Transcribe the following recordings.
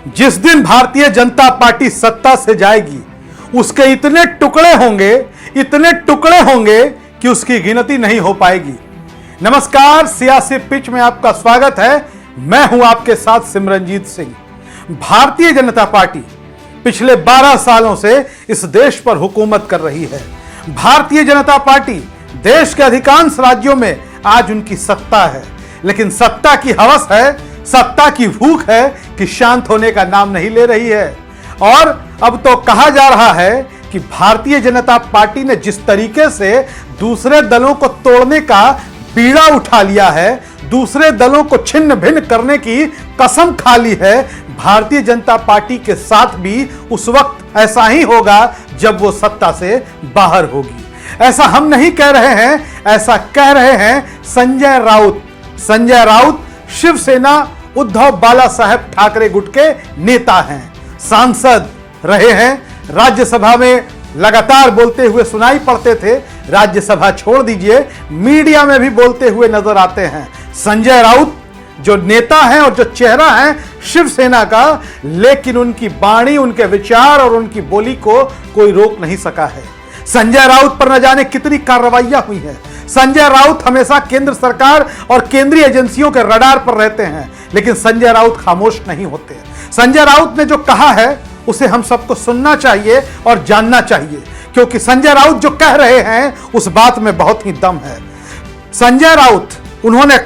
जिस दिन भारतीय जनता पार्टी सत्ता से जाएगी उसके इतने टुकड़े होंगे कि उसकी गिनती नहीं हो पाएगी। नमस्कार, सियासी पिच में आपका स्वागत है। मैं हूं आपके साथ सिमरनजीत सिंह। भारतीय जनता पार्टी पिछले 12 सालों से इस देश पर हुकूमत कर रही है। भारतीय जनता पार्टी देश के अधिकांश राज्यों में आज उनकी सत्ता है, लेकिन सत्ता की हवस है, सत्ता की भूख है कि शांत होने का नाम नहीं ले रही है। और अब तो कहा जा रहा है कि भारतीय जनता पार्टी ने जिस तरीके से दूसरे दलों को तोड़ने का बीड़ा उठा लिया है, दूसरे दलों को छिन्न भिन्न करने की कसम खा ली है, भारतीय जनता पार्टी के साथ भी उस वक्त ऐसा ही होगा जब वो सत्ता से बाहर होगी। ऐसा हम नहीं कह रहे हैं, ऐसा कह रहे हैं संजय राउत। संजय राउत शिवसेना उद्धव बाला साहेब ठाकरे गुट के नेता हैं, सांसद रहे हैं, राज्यसभा में लगातार बोलते हुए सुनाई पड़ते थे। राज्यसभा छोड़ दीजिए, मीडिया में भी बोलते हुए नजर आते हैं। संजय राउत जो नेता हैं और जो चेहरा है शिवसेना का, लेकिन उनकी वाणी, उनके विचार और उनकी बोली को कोई रोक नहीं सका है। संजय राउत पर न जाने कितनी कार्रवाइयां हुई हैं। संजय राउत हमेशा केंद्र सरकार और केंद्रीय एजेंसियों के रडार पर रहते हैं, लेकिन संजय राउत खामोश नहीं होते। संजय राउत ने जो कहा है उसे हम सबको सुनना चाहिए और जानना चाहिए, क्योंकि संजय राउत जो कह रहे हैं उस बात में बहुत ही दम है। संजय राउत उन्होंने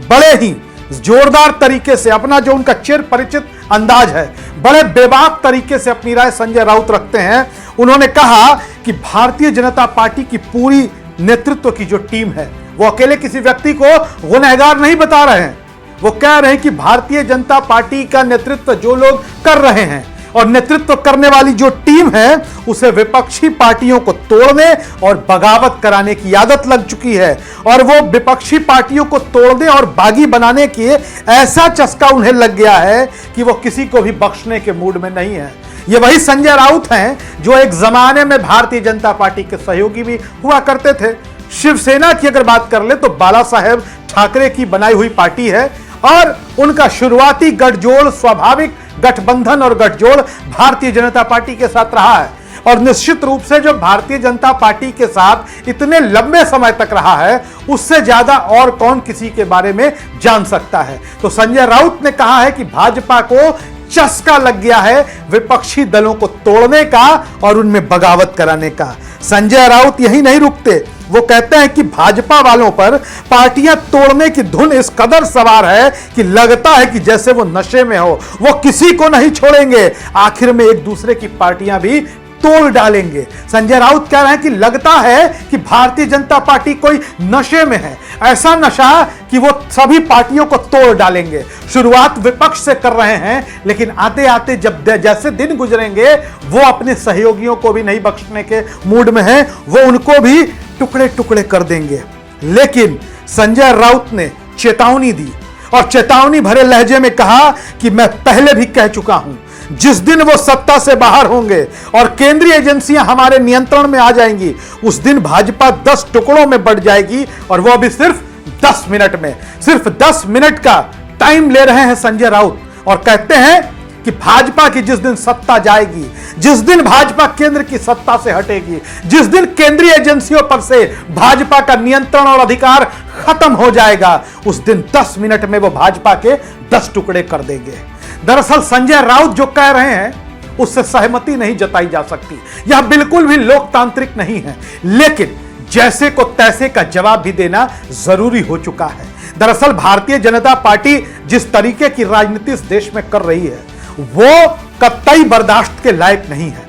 बड़े ही जोरदार तरीके से अपना जो उनका चिर परिचित अंदाज है, बड़े बेबाक तरीके से अपनी राय संजय राउत रखते हैं। उन्होंने कहा कि भारतीय जनता पार्टी की पूरी नेतृत्व की जो टीम है वो अकेले किसी व्यक्ति को गुनहगार नहीं बता रहे हैं। वो कह रहे हैं कि भारतीय जनता पार्टी का नेतृत्व जो लोग कर रहे हैं और नेतृत्व करने वाली जो टीम है उसे विपक्षी पार्टियों को तोड़ने और बगावत कराने की आदत लग चुकी है, और वो विपक्षी पार्टियों को तोड़ने और बागी बनाने की ऐसा चस्का उन्हें लग गया है कि वो किसी को भी बख्शने के मूड में नहीं है। ये वही संजय राउत हैं जो एक जमाने में भारतीय जनता पार्टी के सहयोगी भी हुआ करते थे। शिवसेना की अगर बात कर ले तो बाला साहेब ठाकरे की बनाई हुई पार्टी है, और उनका शुरुआती गठजोड़, स्वाभाविक गठबंधन और गठजोड़ भारतीय जनता पार्टी के साथ रहा है। और निश्चित रूप से जो भारतीय जनता पार्टी के साथ इतने लंबे समय तक रहा है, उससे ज्यादा और कौन किसी के बारे में जान सकता है। तो संजय राउत ने कहा है कि भाजपा को चस्का लग गया है विपक्षी दलों को तोड़ने का और उनमें बगावत कराने का। संजय राउत यही नहीं रुकते, वो कहते हैं कि भाजपा वालों पर पार्टियां तोड़ने की धुन इस कदर सवार है कि लगता है कि जैसे वो नशे में हो, वो किसी को नहीं छोड़ेंगे, आखिर में एक दूसरे की पार्टियां भी तोड़ डालेंगे। संजय राउत कह रहे हैं कि लगता है कि भारतीय जनता पार्टी कोई नशे में है, ऐसा नशा कि वो सभी पार्टियों को तोड़ डालेंगे। शुरुआत विपक्ष से कर रहे हैं, लेकिन आते आते जब जैसे दिन गुजरेंगे वो अपने सहयोगियों को भी नहीं बख्शने के मूड में हैं, वो उनको भी टुकड़े टुकड़े कर देंगे। लेकिन संजय राउत ने चेतावनी दी और चेतावनी भरे लहजे में कहा कि मैं पहले भी कह चुका हूं, जिस दिन वो सत्ता से बाहर होंगे और केंद्रीय एजेंसियां हमारे नियंत्रण में आ जाएंगी, उस दिन भाजपा 10 टुकड़ों में बढ़ जाएगी, और वो अभी सिर्फ 10 मिनट में, सिर्फ 10 मिनट का टाइम ले रहे हैं संजय राउत, और कहते हैं कि भाजपा की जिस दिन सत्ता जाएगी, जिस दिन भाजपा केंद्र की सत्ता से हटेगी, जिस दिन केंद्रीय एजेंसियों पर से भाजपा का नियंत्रण और अधिकार खत्म हो जाएगा, उस दिन 10 मिनट में वो भाजपा के 10 टुकड़े कर देंगे। दरअसल संजय राउत जो कह रहे हैं उससे सहमति नहीं जताई जा सकती, यह बिल्कुल भी लोकतांत्रिक नहीं है, लेकिन जैसे को तैसे का जवाब भी देना जरूरी हो चुका है। दरअसल भारतीय जनता पार्टी जिस तरीके की राजनीति इस देश में कर रही है वो कतई बर्दाश्त के लायक नहीं है।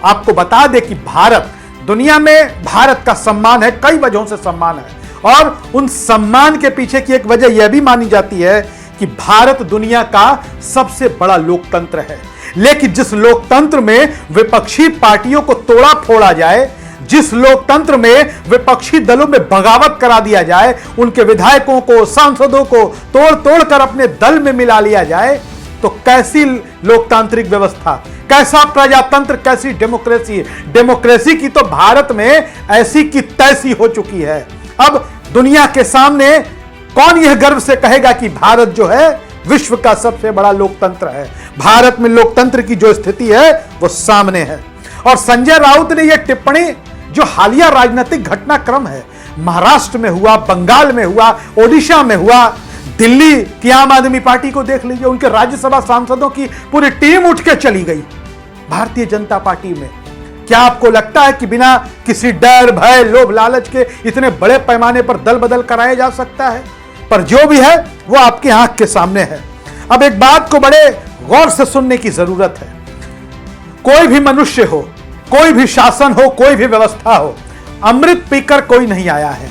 आपको बता दें कि भारत, दुनिया में भारत का सम्मान है, कई वजहों से सम्मान है, और उन सम्मान के पीछे की एक वजह यह भी मानी जाती है कि भारत दुनिया का सबसे बड़ा लोकतंत्र है। लेकिन जिस लोकतंत्र में विपक्षी पार्टियों को तोड़ा फोड़ा जाए, जिस लोकतंत्र में विपक्षी दलों में बगावत करा दिया जाए, उनके विधायकों को, सांसदों को तोड़ तोड़ कर अपने दल में मिला लिया जाए, तो कैसी लोकतांत्रिक व्यवस्था, कैसा प्रजातंत्र, कैसी डेमोक्रेसी। डेमोक्रेसी की तो भारत में ऐसी की तैसी हो चुकी है। अब दुनिया के सामने कौन यह गर्व से कहेगा कि भारत जो है विश्व का सबसे बड़ा लोकतंत्र है। भारत में लोकतंत्र की जो स्थिति है वो सामने है। और संजय राउत ने यह टिप्पणी, जो हालिया राजनीतिक घटनाक्रम है, महाराष्ट्र में हुआ, बंगाल में हुआ, ओडिशा में हुआ, दिल्ली की आम आदमी पार्टी को देख लीजिए, उनके राज्यसभा सांसदों की पूरी टीम उठ के चली गई भारतीय जनता पार्टी में। क्या आपको लगता है कि बिना किसी डर, भय, लोभ, लालच के इतने बड़े पैमाने पर दल बदल कराया जा सकता है? पर जो भी है वो आपकी आंख के सामने है। अब एक बात को बड़े गौर से सुनने की जरूरत है। कोई भी मनुष्य हो, कोई भी शासन हो, कोई भी व्यवस्था हो, अमृत पीकर कोई नहीं आया है।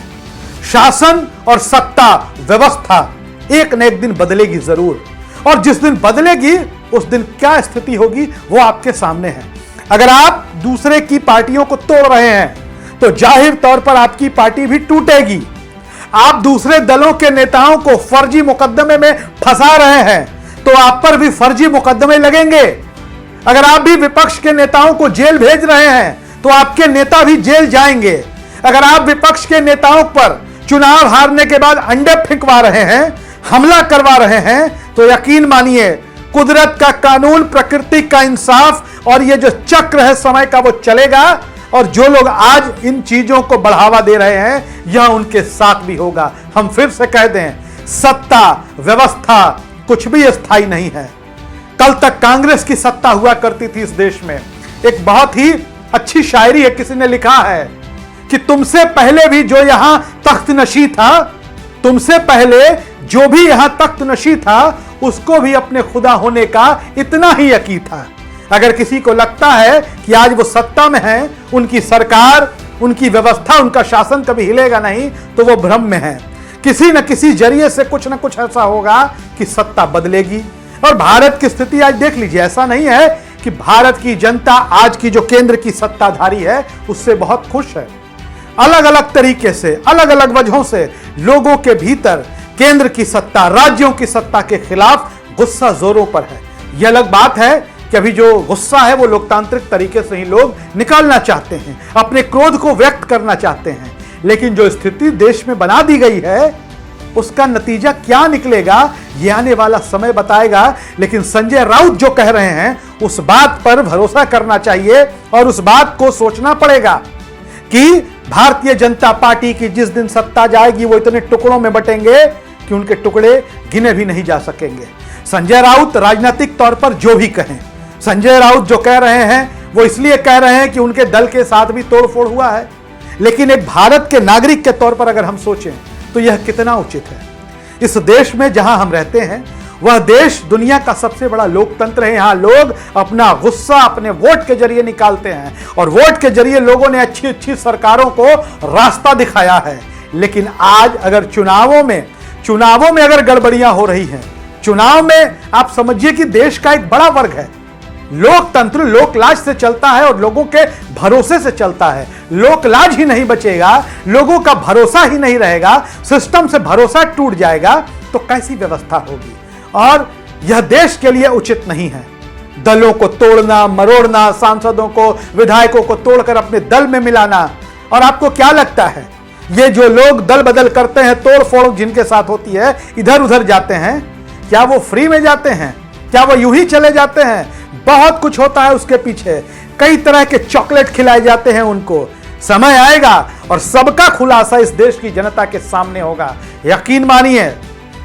शासन और सत्ता व्यवस्था एक न एक दिन बदलेगी जरूर, और जिस दिन बदलेगी उस दिन क्या स्थिति होगी वो आपके सामने है। अगर आप दूसरे की पार्टियों को तोड़ रहे हैं तो जाहिर तौर पर आपकी पार्टी भी टूटेगी। आप दूसरे दलों के नेताओं को फर्जी मुकदमे में फंसा रहे हैं तो आप पर भी फर्जी मुकदमे लगेंगे। अगर आप भी विपक्ष के नेताओं को जेल भेज रहे हैं तो आपके नेता भी जेल जाएंगे। अगर आप विपक्ष के नेताओं पर चुनाव हारने के बाद अंडे फेंकवा रहे हैं, हमला करवा रहे हैं, तो यकीन मानिए कुदरत का कानून, प्रकृति का इंसाफ और ये जो चक्र है समय का वो चलेगा। और जो लोग आज इन चीजों को बढ़ावा दे रहे हैं यह उनके साथ भी होगा। हम फिर से कह दें, सत्ता व्यवस्था कुछ भी स्थायी नहीं है। कल तक कांग्रेस की सत्ता हुआ करती थी इस देश में। एक बहुत ही अच्छी शायरी है, किसी ने लिखा है कि तुमसे पहले भी जो यहां तख्त नशी था, तुमसे पहले जो भी यहां तख्त नशी था, उसको भी अपने खुदा होने का इतना ही यकीन था। अगर किसी को लगता है कि आज वो सत्ता में है, उनकी सरकार, उनकी व्यवस्था, उनका शासन कभी हिलेगा नहीं, तो वो भ्रम में है। किसी न किसी जरिए से कुछ न कुछ ऐसा होगा कि सत्ता बदलेगी। और भारत की स्थिति आज देख लीजिए, ऐसा नहीं है कि भारत की जनता आज की जो केंद्र की सत्ताधारी है उससे बहुत खुश है। अलग अलग तरीके से, अलग अलग वजहों से लोगों के भीतर केंद्र की सत्ता, राज्यों की सत्ता के खिलाफ गुस्सा जोरों पर है। यह अलग बात है कि अभी जो गुस्सा है वो लोकतांत्रिक तरीके से ही लोग निकालना चाहते हैं, अपने क्रोध को व्यक्त करना चाहते हैं। लेकिन जो स्थिति देश में बना दी गई है उसका नतीजा क्या निकलेगा ये आने वाला समय बताएगा। लेकिन संजय राउत जो कह रहे हैं उस बात पर भरोसा करना चाहिए और उस बात को सोचना पड़ेगा कि भारतीय जनता पार्टी की जिस दिन सत्ता जाएगी वो इतने टुकड़ों में बटेंगे कि उनके टुकड़े गिने भी नहीं जा सकेंगे। संजय राउत राजनीतिक तौर पर जो भी कहें, संजय राउत जो कह रहे हैं वो इसलिए कह रहे हैं कि उनके दल के साथ भी तोड़फोड़ हुआ है। लेकिन एक भारत के नागरिक के तौर पर अगर हम सोचें तो यह कितना उचित है। इस देश में जहां हम रहते हैं वह देश दुनिया का सबसे बड़ा लोकतंत्र है। यहां लोग अपना गुस्सा अपने वोट के जरिए निकालते हैं और वोट के जरिए लोगों ने अच्छी अच्छी सरकारों को रास्ता दिखाया है। लेकिन आज अगर चुनावों में अगर गड़बड़ियां हो रही हैं, चुनाव में आप समझिए कि देश का एक बड़ा वर्ग है, लोकतंत्र लोकलाज से चलता है और लोगों के भरोसे से चलता है। लोकलाज ही नहीं बचेगा, लोगों का भरोसा ही नहीं रहेगा, सिस्टम से भरोसा टूट जाएगा तो कैसी व्यवस्था होगी। और यह देश के लिए उचित नहीं है दलों को तोड़ना, मरोड़ना, सांसदों को, विधायकों को तोड़कर अपने दल में मिलाना। और आपको क्या लगता है ये जो लोग दल बदल करते हैं, तोड़ फोड़ जिनके साथ होती है, इधर उधर जाते हैं, क्या वो फ्री में जाते हैं? क्या वो यूं ही चले जाते हैं? बहुत कुछ होता है उसके पीछे, कई तरह के चॉकलेट खिलाए जाते हैं उनको। समय आएगा और सबका खुलासा इस देश की जनता के सामने होगा। यकीन मानिए,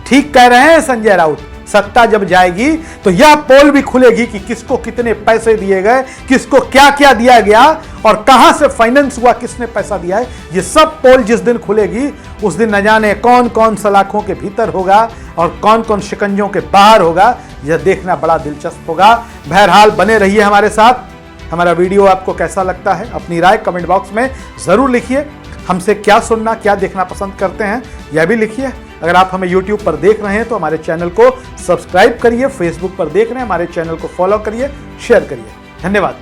ठीक कह रहे हैं संजय राउत, सत्ता जब जाएगी तो यह पोल भी खुलेगी कि किसको कितने पैसे दिए गए, किसको क्या क्या दिया गया और कहां से फाइनेंस हुआ, किसने पैसा दिया है। ये सब पोल जिस दिन खुलेगी उस दिन न जाने कौन कौन सलाखों के भीतर होगा और कौन कौन शिकंजों के बाहर होगा। यह देखना बड़ा दिलचस्प होगा। बहरहाल बने रहिए हमारे साथ। हमारा वीडियो आपको कैसा लगता है अपनी राय कमेंट बॉक्स में जरूर लिखिए। हमसे क्या सुनना, क्या देखना पसंद करते हैं यह भी लिखिए। अगर आप हमें YouTube पर देख रहे हैं तो हमारे चैनल को सब्सक्राइब करिए, Facebook पर देख रहे हैं हमारे चैनल को फॉलो करिए, शेयर करिए। धन्यवाद।